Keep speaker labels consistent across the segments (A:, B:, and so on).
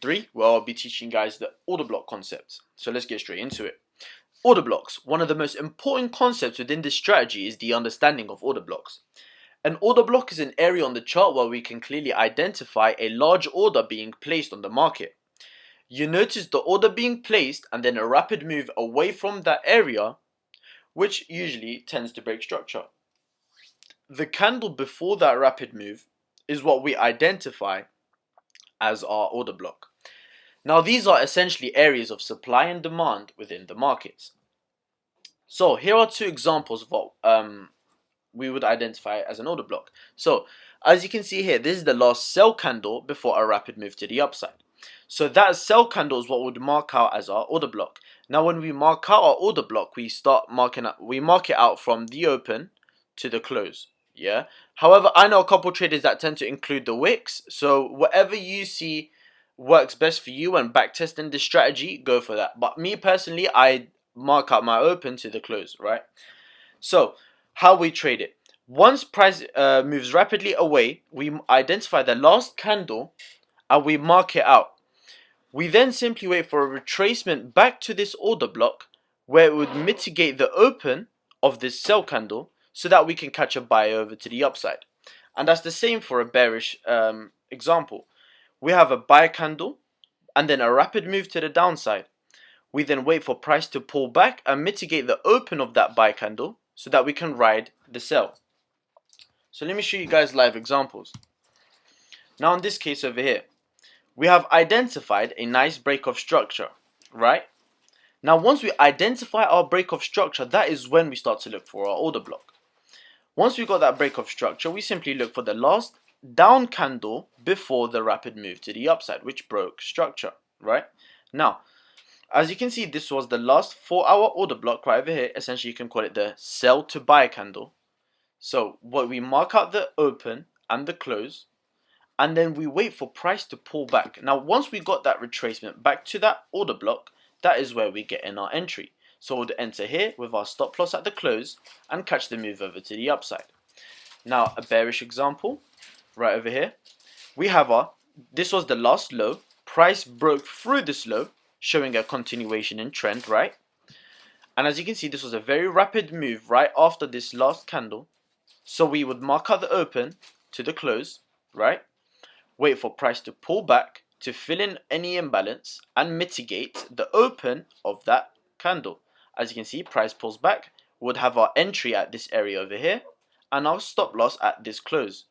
A: 3, where I'll be teaching you guys the order block concepts. So let's get straight into it. Order blocks. One of the most important concepts within this strategy is the understanding of order blocks. An order block is an area on the chart where we can clearly identify a large order being placed on the market. You notice the order being placed and then a rapid move away from that area, which usually tends to break structure. The candle before that rapid move is what we identify as our order block. Now these are essentially areas of supply and demand within the markets. So here are two examples of what we would identify as an order block. So as you can see here, this is the last sell candle before a rapid move to the upside. So that sell candle is what would mark out as our order block. Now when we mark out our order block, we mark it out from the open to the close. Yeah. However, I know a couple traders that tend to include the wicks. So whatever you see works best for you and backtesting this strategy, go for that. But me personally, I mark out my open to the close, right? So how we trade it. Once price moves rapidly away, we identify the last candle and we mark it out. We then simply wait for a retracement back to this order block where it would mitigate the open of this sell candle so that we can catch a buy over to the upside. And that's the same for a bearish example. We have a buy candle and then a rapid move to the downside. We then wait for price to pull back and mitigate the open of that buy candle so that we can ride the sell. So let me show you guys live examples. Now in this case over here, we have identified a nice break of structure, right? Now once we identify our break of structure, that is when we start to look for our order block. Once we got that break of structure, we simply look for the last down candle before the rapid move to the upside, which broke structure, right? Now, as you can see, this was the last 4-hour order block right over here. Essentially, you can call it the sell to buy candle. So what we mark out the open and the close, and then we wait for price to pull back. Now, once we got that retracement back to that order block, that is where we get in our entry. So we'll enter here with our stop loss at the close and catch the move over to the upside. Now, a bearish example right over here. We have this was the last low. Price broke through this low, showing a continuation in trend, right? And as you can see, this was a very rapid move right after this last candle. So we would mark out the open to the close, right? Wait for price to pull back to fill in any imbalance and mitigate the open of that candle. As you can see, price pulls back, would have our entry at this area over here and our stop loss at this close.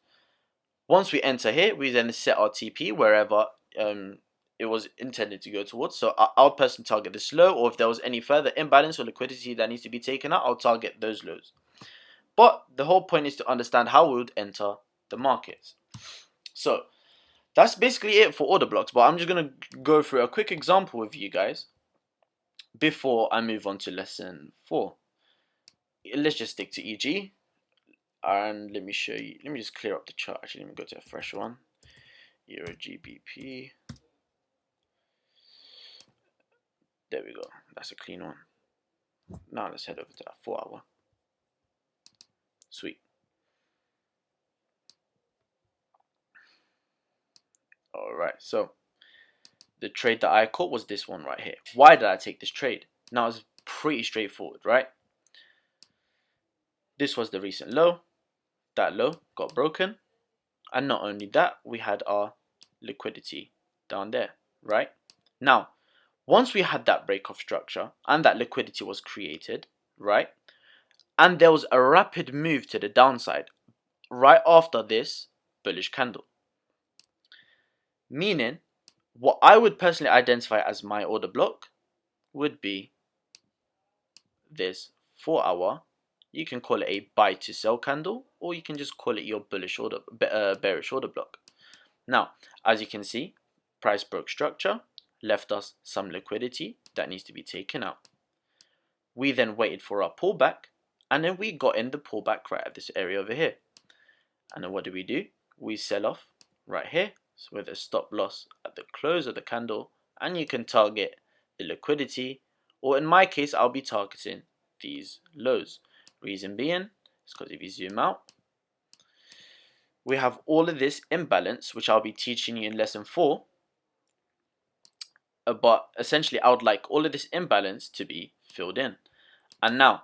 A: Once we enter here, we then set our TP wherever it was intended to go towards. So I'll personally target this low, or if there was any further imbalance or liquidity that needs to be taken out, I'll target those lows. But the whole point is to understand how we would enter the markets. So that's basically it for order blocks, but I'm just going to go through a quick example with you guys before I move on to lesson 4. Let's just stick to EG, and let me show you. Let me just clear up the chart. Actually, let me go to a fresh one. Euro GBP. There we go. That's a clean one. Now let's head over to that 4-hour. Sweet. Alright, so the trade that I caught was this one right here. Why did I take this trade? Now it's pretty straightforward, right? This was the recent low. That low got broken. And not only that, we had our liquidity down there, right? Now, once we had that break of structure and that liquidity was created, right? And there was a rapid move to the downside right after this bullish candle. Meaning, what I would personally identify as my order block would be this 4-hour. You can call it a buy to sell candle, or you can just call it your bullish order, bearish order block. Now, as you can see, price broke structure, left us some liquidity that needs to be taken out. We then waited for our pullback, and then we got in the pullback right at this area over here. And then what do? We sell off right here. So with a stop loss at the close of the candle, and you can target the liquidity, or in my case, I'll be targeting these lows. Reason being is because if you zoom out, we have all of this imbalance, which I'll be teaching you in lesson 4, but essentially I would like all of this imbalance to be filled in. And now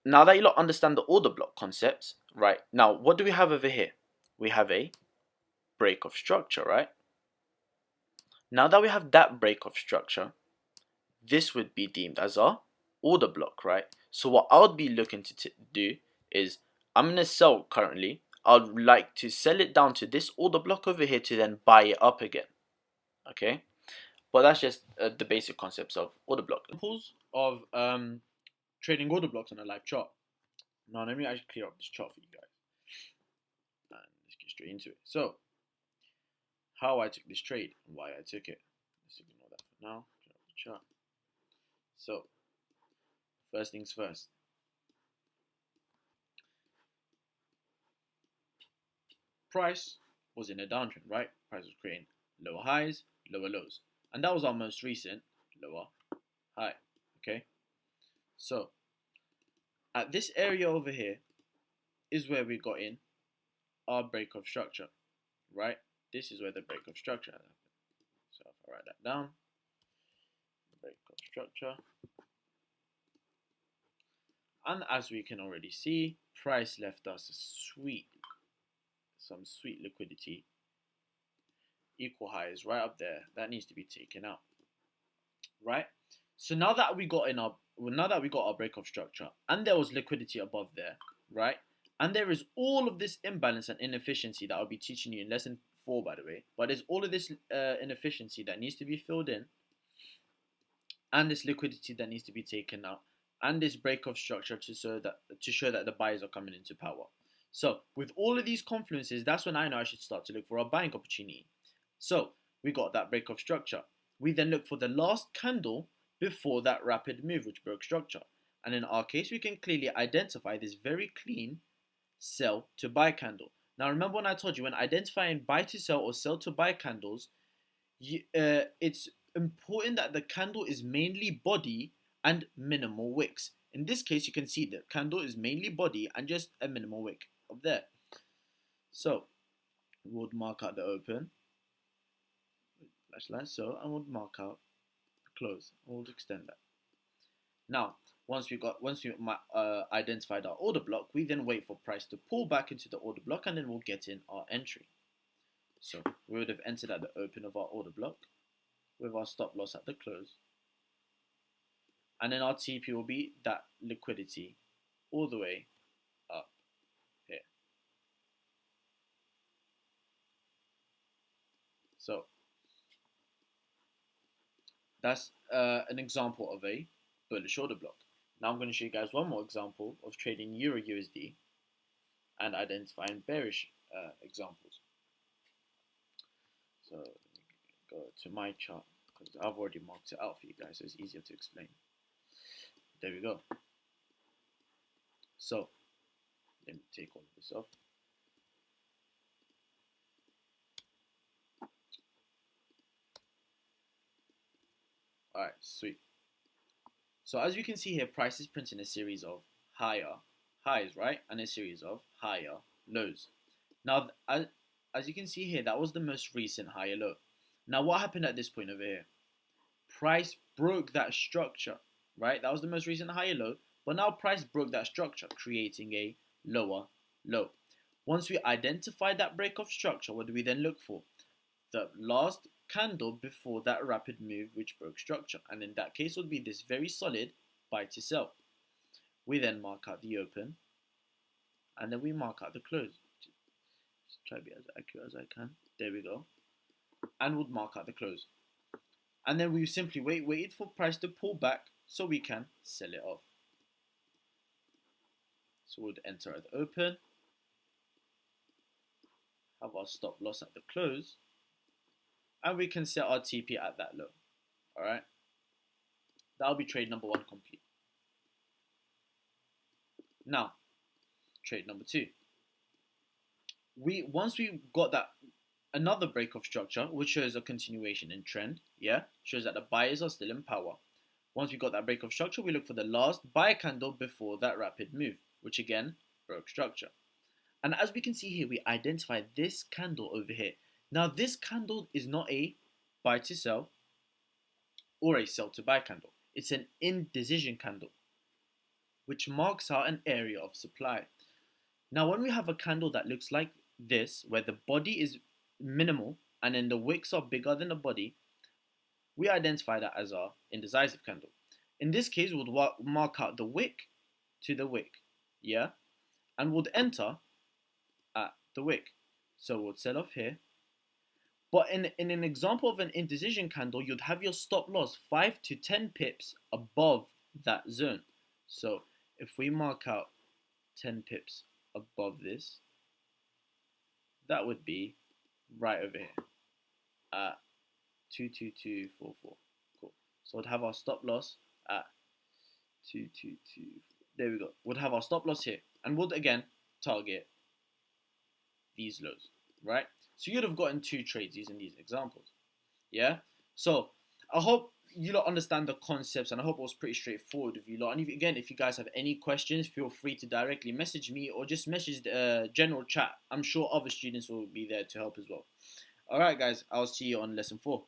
A: that you lot understand the order block concepts, right? Now, what do we have over here? We have a break of structure, right? Now that we have that break of structure, this would be deemed as our order block, right? So what I would be looking to do is, I'm going to sell currently. I'd like to sell it down to this order block over here to then buy it up again, okay? But that's just the basic concepts of order block. Examples of trading order blocks on a live chart. Now let me actually clear up this chart for you guys, and let's get straight into it. So, how I took this trade and why I took it. Let's ignore that for now. Clear up the chart. So, first things first. Price was in a downtrend, right? Price was creating lower highs, lower lows, and that was our most recent lower high. Okay, so at this area over here is where we got in our break of structure, right? This is where the break of structure happened. So if I write that down, break of structure, and as we can already see, price left us some sweet liquidity, equal highs right up there. That needs to be taken out, right? So now that we got our break of structure and there was liquidity above there, right? And there is all of this imbalance and inefficiency that I'll be teaching you in lesson 4, by the way. But there's all of this inefficiency that needs to be filled in, and this liquidity that needs to be taken out, and this break of structure to show that the buyers are coming into power. So with all of these confluences, that's when I know I should start to look for a buying opportunity. So we got that break of structure. We then look for the last candle before that rapid move which broke structure. And in our case, we can clearly identify this very clean sell to buy candle. Now remember when I told you when identifying buy to sell or sell to buy candles, it's important that the candle is mainly body and minimal wicks. In this case, you can see the candle is mainly body and just a minimal wick up there. So we'll mark out the open, like so, and we'll mark out the close. We'll extend that. Now, once we identified our order block, we then wait for price to pull back into the order block, and then we'll get in our entry. So we would have entered at the open of our order block with our stop loss at the close, and then our TP will be that liquidity all the way up here. So that's an example of a bullish order block. Now I'm going to show you guys one more example of trading Euro USD and identifying bearish examples. So let me go to my chart because I've already marked it out for you guys, so it's easier to explain. There we go. So let me take all of this off. Alright, sweet. So as you can see here, price is printing a series of higher highs, right? And a series of higher lows. Now, as you can see here, that was the most recent higher low. Now, what happened at this point over here? Price broke that structure, right? That was the most recent higher low. But now price broke that structure, creating a lower low. Once we identify that break of structure, what do we then look for? The last candle before that rapid move which broke structure, and in that case would be this very solid buy to sell. We then mark out the open, and then we mark out the close. Just try to be as accurate as I can. There we go. And we'll mark out the close, and then we simply waited for price to pull back so we can sell it off. So we'll enter at the open, have our stop loss at the close, and we can set our TP at that low. Alright? That'll be trade number 1 complete. Now, trade number 2. Once we got that another break of structure, which shows a continuation in trend, yeah? Shows that the buyers are still in power. Once we got that break of structure, we look for the last buy candle before that rapid move, which again broke structure. And as we can see here, we identify this candle over here. Now this candle is not a buy to sell or a sell to buy candle. It's an indecision candle, which marks out an area of supply. Now, when we have a candle that looks like this, where the body is minimal and then the wicks are bigger than the body, we identify that as our indecisive candle. In this case, we'll mark out the wick to the wick, yeah? And we'll enter at the wick. So we'll sell off here. But in an example of an indecision candle, you'd have your stop loss 5 to 10 pips above that zone. So if we mark out 10 pips above this, that would be right over here at 22244. Cool. So we'd have our stop loss at 222. There we go. We'd have our stop loss here, and would again target these lows, right? So you'd have gotten 2 trades using these examples. Yeah. So I hope you lot understand the concepts, and I hope it was pretty straightforward with you lot. And again, if you guys have any questions, feel free to directly message me or just message the general chat. I'm sure other students will be there to help as well. Alright guys, I'll see you on lesson 4.